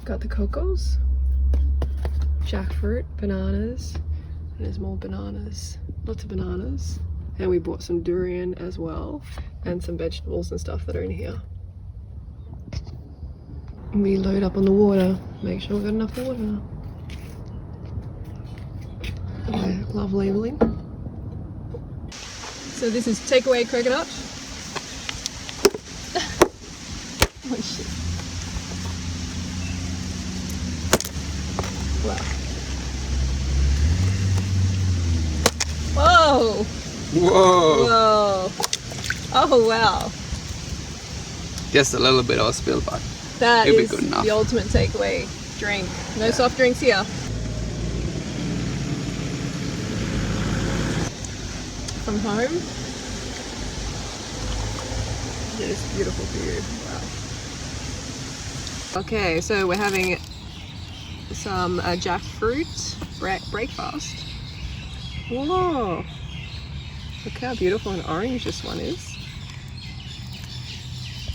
Got the cocos, jackfruit, bananas, and there's more bananas, lots of bananas. And we bought some durian as well, and some vegetables and stuff that are in here. We load up on the water, make sure we've got enough water. Yeah, love labeling. So this is takeaway coconut. Oh shit. Wow. Whoa! Whoa! Whoa! Oh wow! Just a little bit of a spill, but That it'll is be good enough. The ultimate takeaway drink. No soft drinks here. From home. It is beautiful food. Wow. Okay, so we're having some jackfruit breakfast. Whoa! Look how beautiful and orange this one is.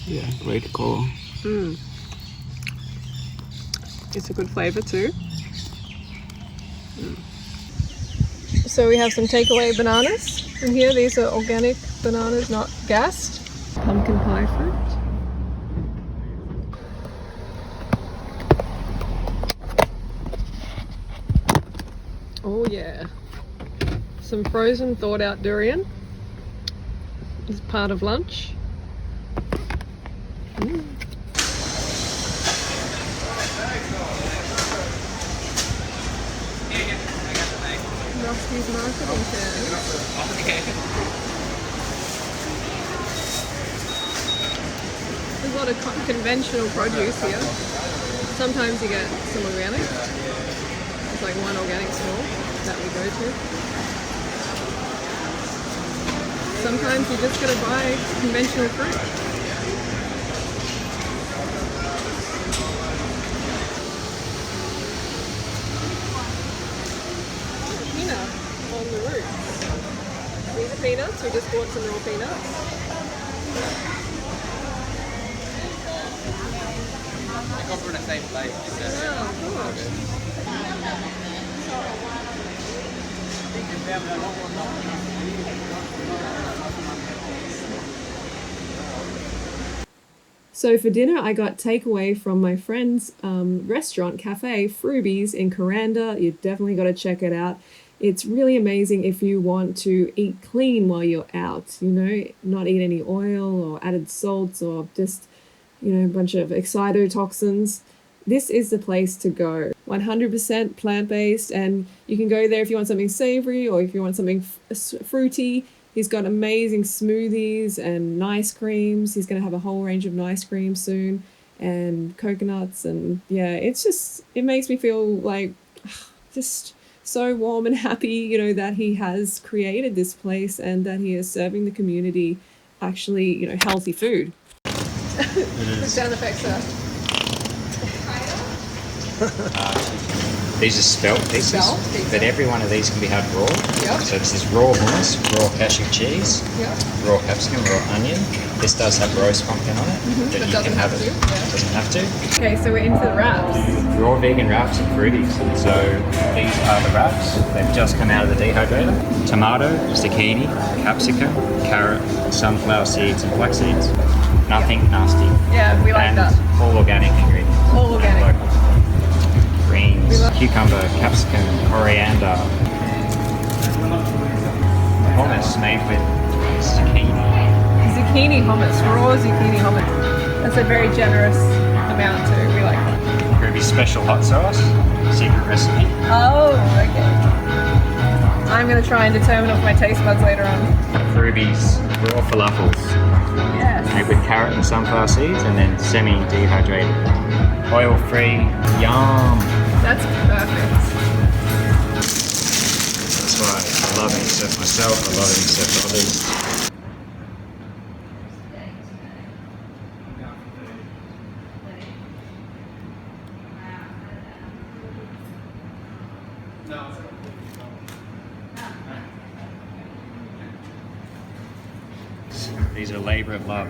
Yeah, great call. Mmm. It's a good flavour too. So we have some takeaway bananas in here. These are organic bananas, not gassed. Pumpkin pie fruit. Oh yeah. Some frozen thawed out durian. It's part of lunch. Rusty's marketing terms. There's a lot of conventional produce here. Sometimes you get some organic. There's like one organic store that we go to. Sometimes you just gotta buy conventional fruit. Peanut on the roof. These are peanuts. We just bought some raw peanuts. They come from the same place. So for dinner, I got takeaway from my friend's restaurant, cafe, Fruibies in Kuranda. You definitely got to check it out. It's really amazing if you want to eat clean while you're out, you know, not eat any oil or added salts or just, you know, a bunch of excitotoxins. This is the place to go. 100% plant-based, and you can go there if you want something savory or if you want something fruity. He's got amazing smoothies and ice creams. He's going to have a whole range of ice cream soon and coconuts. And yeah, it's just, it makes me feel like just so warm and happy, you know, that he has created this place and that he is serving the community actually, you know, healthy food. The sound effects are. These are spelt pieces, but every one of these can be had raw. Yep. So this is raw hummus, raw cashew cheese, raw capsicum, raw onion. This does have roast pumpkin on it, but you can have it. It doesn't have to. Okay, so we're into the wraps. Raw vegan wraps and fruities. So these are the wraps. They've just come out of the dehydrator. Tomato, zucchini, capsicum, carrot, sunflower seeds and flax seeds. Nothing nasty. Yeah, we like and that. all organic ingredients. All organic. Local. Greens, cucumber, capsicum, coriander. Hummus made with zucchini. Zucchini hummus, raw zucchini hummus. That's a very generous amount too. We like that. Fruibies special hot sauce, secret recipe. Oh, okay. I'm gonna try and determine off my taste buds later on. Fruibies raw falafels. Yes. Made with carrot and sunflower seeds and then semi-dehydrated. Oil-free, yum. That's perfect. That's right, I love it except myself, I love it except others. These are labor of love.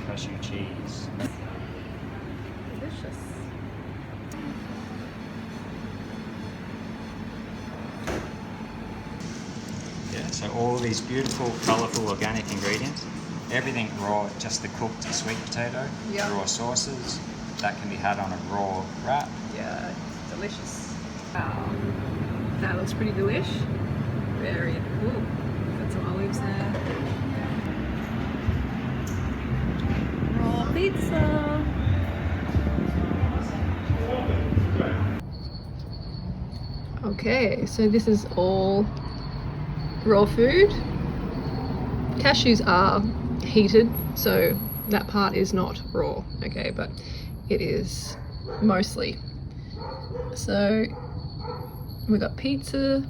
Cashew cheese. Delicious. Yeah, so all these beautiful, colourful, organic ingredients. Everything raw, just the cooked sweet potato, Yeah. raw sauces. That can be had on a raw wrap. Yeah, it's delicious. Wow. That looks pretty delish. Very, ooh, got some olives there. Raw pizza. Okay, so this is all raw food. Cashews are heated, so that part is not raw, okay, but it is mostly. So we got pizza,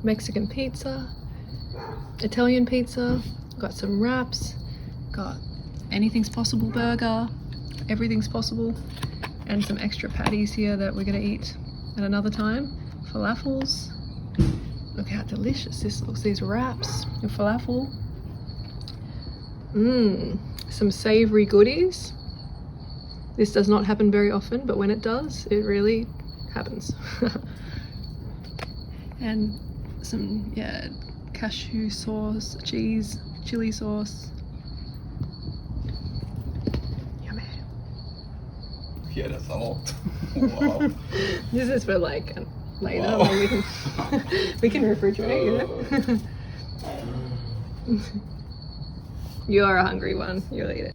Mexican pizza, Italian pizza, got some wraps, got anything's possible burger, everything's possible, and some extra patties here that we're gonna eat at another time. Falafels. Look how delicious this looks, these wraps of falafel. Some savory goodies. This does not happen very often, but when it does, it really happens. And some, yeah, cashew sauce, cheese, chili sauce. Yummy. Yeah, that's a lot. Wow. This is for like later, Wow. like we can refrigerate, you know? You are a hungry one, you'll eat it.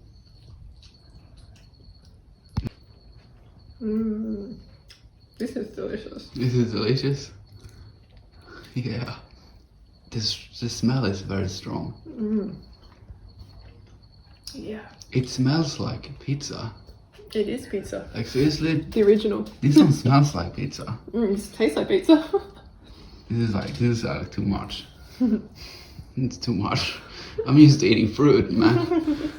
This is delicious. This is delicious. Yeah. The smell is very strong. Yeah. It smells like pizza. It is pizza. Like seriously, The original. this one smells like pizza. It tastes like pizza. This is like too much. It's too much. I'm used to eating fruit, man.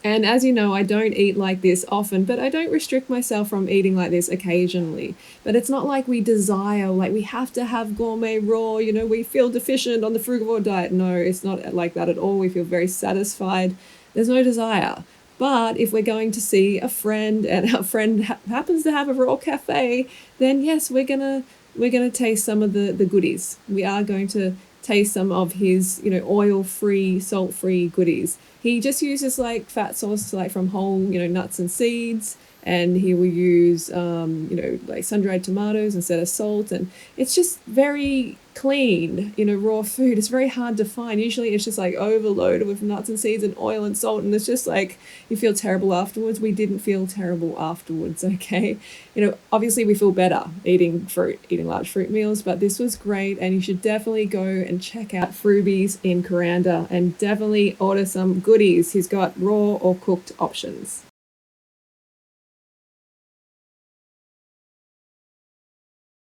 And as you know, I don't eat like this often, but I don't restrict myself from eating like this occasionally. But it's not like we desire, like we have to have gourmet raw, you know, we feel deficient on the Frugivore diet. No, it's not like that at all. We feel very satisfied. There's no desire. But if we're going to see a friend and our friend happens to have a raw cafe, then yes, we're gonna taste some of the goodies. We are going to taste some of his, you know, oil-free, salt-free goodies. He just uses like fat sauce like from whole, you know, nuts and seeds, and he will use, you know, like sun-dried tomatoes instead of salt, and it's just very clean, you know, raw food. It's very hard to find. Usually it's just like overloaded with nuts and seeds and oil and salt, and it's just like you feel terrible afterwards. We didn't feel terrible afterwards, okay? You know, obviously we feel better eating fruit, eating large fruit meals, but this was great, and you should definitely go and check out Fruibies in Coranda and definitely order some goodies. He's got raw or cooked options.